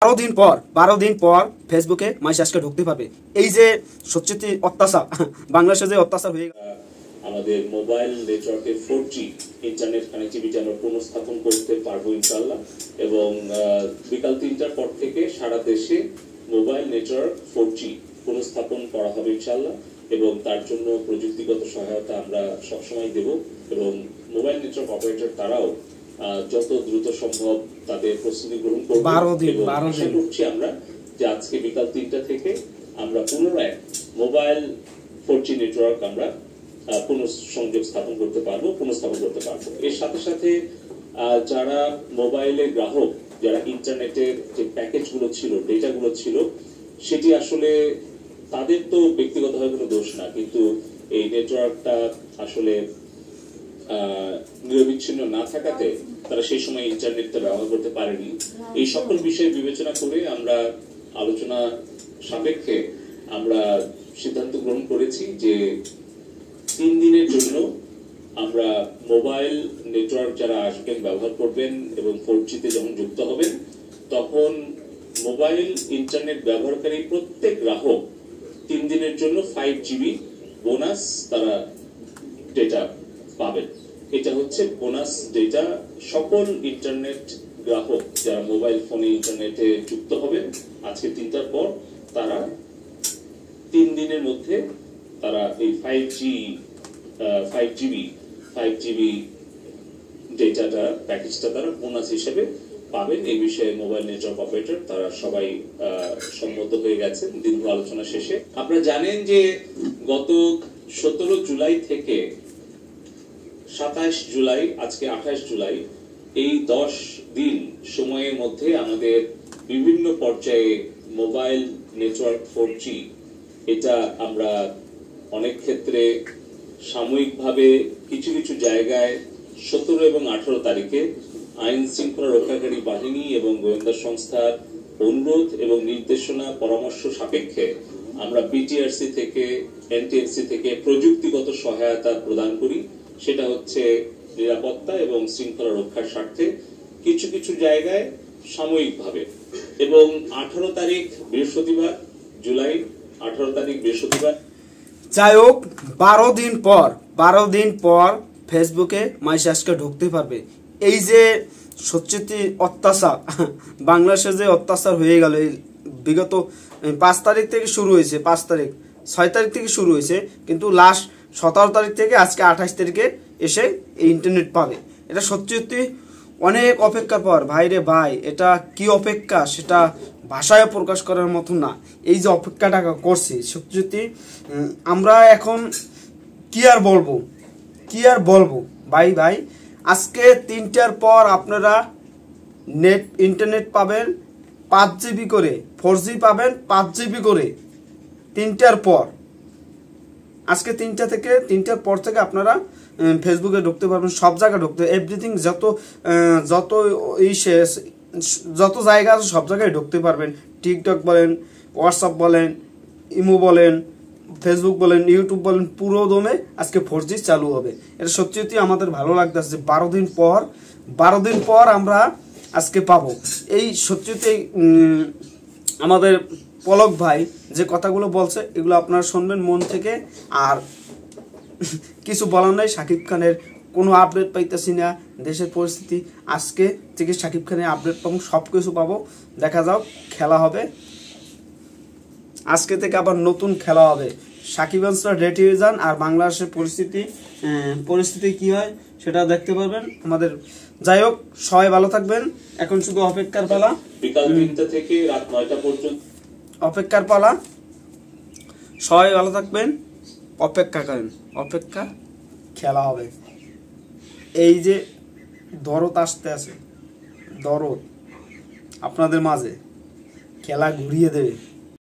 12 দিন পর ফেসবুকে মানুষ আজকে ঢুকতে পারবে। এই যে সত্যি অত্যাচার বাংলাদেশে যে অত্যাচার হয়ে আমাদের মোবাইল নেটওয়ার্কের 4G ইন্টারনেট কানেক্টিভিটি আমরা পুনঃস্থাপন করতে পারবো ইনশাআল্লাহ। এবং বিকাল 3টার পর থেকে সারা দেশে মোবাইল নেটওয়ার্ক 4G পুনঃস্থাপন করা হবে ইনশাআল্লাহ। এবং তার জন্য প্রযুক্তিগত সহায়তা আমরা সবসময় দেব এবং মোবাইল নেটওয়ার্ক অপারেটর তারাও যত দ্রুত সম্ভব তাদের প্রস্তুতি গ্রহণ করব। 12 দিন করছি আমরা যে আজকে বিকাল 3টা থেকে আমরা পুনরায় মোবাইল 4G নেটওয়ার্ক আমরা পুনঃসংযোগ স্থাপন করতে পারবো, পুনঃস্থাপন করতে পারবো। এর সাথে সাথে যারা মোবাইলের গ্রাহক, যারা ইন্টারনেটের যে প্যাকেজগুলো ছিল, ডেটাগুলো ছিল, সেটি আসলে তাদের তো ব্যক্তিগতভাবে কোনো দোষ না, কিন্তু এই নেটওয়ার্কটা আসলে নিরবিচ্ছিন্ন না থাকাতে তারা সেই সময় ইন্টারনেটটা ব্যবহার করতে পারেনি। এই সকল বিষয় বিবেচনা করে আমরা আলোচনা সাপেক্ষে আমরা সিদ্ধান্ত গ্রহণ করেছি যে 3 দিনের জন্য আমরা মোবাইল নেটওয়ার্ক যারা আসবেন, ব্যবহার করবেন এবং 4G-তে যখন যুক্ত হবেন তখন মোবাইল ইন্টারনেট ব্যবহারকারী প্রত্যেক গ্রাহক 3 দিনের জন্য 5GB বোনাস তারা ডেটা পাবেন। এটা হচ্ছে বোনাস ডেটা। সকল ইন্টারনেট গ্রাহক যারা মোবাইল ফোনে ইন্টারনেটে যুক্ত হবেন আজকে 3টার পর, তারা 3 দিনের মধ্যে তারা এই 5GB ডেটাটা প্যাকেজটা তারা বোনাস হিসেবে পাবেন। এই বিষয়ে মোবাইল নেটওয়ার্ক অপারেটর তারা সবাই সম্মত হয়ে গেছেন দীর্ঘ আলোচনা শেষে। আপনারা জানেন যে গত 17 জুলাই থেকে 27 জুলাই, আজকে 28 জুলাই, এই 10 দিন সময়ের মধ্যে আমাদের বিভিন্ন পর্যায়ে মোবাইল নেটওয়ার্ক 4G এটা আমরা অনেক ক্ষেত্রে সাময়িকভাবে কিছু কিছু জায়গায় 17 এবং 18 তারিখে আইন শৃঙ্খলা রক্ষাকারী বাহিনী এবং গোয়েন্দা সংস্থার অনুরোধ এবং নির্দেশনা পরামর্শ সাপেক্ষে আমরা BTRC থেকে, NTRC থেকে প্রযুক্তিগত সহায়তা প্রদান করি। সেটা হচ্ছে নিরাপত্তা এবং শৃঙ্খলা রক্ষার স্বার্থে কিছু কিছু জায়গায় সাময়িকভাবে। এবং 18 তারিখ বৃহস্পতিবার, জুলাই 18 তারিখ বৃহস্পতিবার, যাই হোক 12 দিন পর ফেসবুকে মানুষ আজকে ঢুকতে পারবে। এই যে সত্যি অত্যাচার বাংলাদেশে যে অত্যাচার হয়ে গেল, এই বিগত 5 তারিখ থেকে শুরু হয়েছে, 6 তারিখ থেকে শুরু হয়েছে, কিন্তু লাস্ট 17 তারিখ থেকে আজকে 28 তারিখে এসে এই ইন্টারনেট পাবে। এটা সত্যি অনেক অপেক্ষার পর, ভাই রে ভাই, এটা কি অপেক্ষা সেটা ভাষায় প্রকাশ করার মতো না। এই যে অপেক্ষাটা করছি সত্যি আমরা এখন কি আর বলবো ভাই। আজকে 3টার পর আপনারা ইন্টারনেট পাবেন 5GB করে, 4G পাবেন 5GB করে 3টার পর। আজকে 3টার পর থেকে আপনারা ফেসবুকে ঢুকতে পারবেন, সব জায়গায় ঢুকতে, এভরিথিং যত জায়গা আছে সব জায়গায় ঢুকতে পারবেন। টিকটক বলেন, হোয়াটসঅ্যাপ বলেন, ইমো বলেন, ফেসবুক বলেন, ইউটিউব বলেন, পুরো দমে আজকে 4G চালু হবে। এটা সত্যি আমাদের ভালো লাগতেছে যে 12 দিন পর আমরা আজকে পাবো। এই সত্যি আমাদের পলক ভাই যে কথাগুলো বলছে এগুলো আপনারা শুনবেন মন থেকে। আর কিছু বলার নাই, শাকিব খানের কোনো আপডেট পাইতেছি না, দেশের পরিস্থিতি আজকে থেকে শাকিব খানের আপডেট পাবো, সব কিছু পাবো। দেখা যাও, খেলা হবে আজকে থেকে, আবার নতুন খেলা হবে। সাকিবানসরা রেডি হয়ে যান, আর বাংলাদেশের পরিস্থিতি কি হয় সেটা দেখতে পারবেন আমাদের। যাই হোক, সবাই ভালো থাকবেন। এখন শুধু অপেক্ষার পালা, বিকাল 3টা থেকে রাত 9টা পর্যন্ত অপেক্ষার পালা। সবাই ভালো থাকবেন, অপেক্ষা করেন, খেলা হবে। এই যে দরদ আসতে আছে, দরদ আপনাদের মাঝে খেলা ঘুরিয়ে দেবে।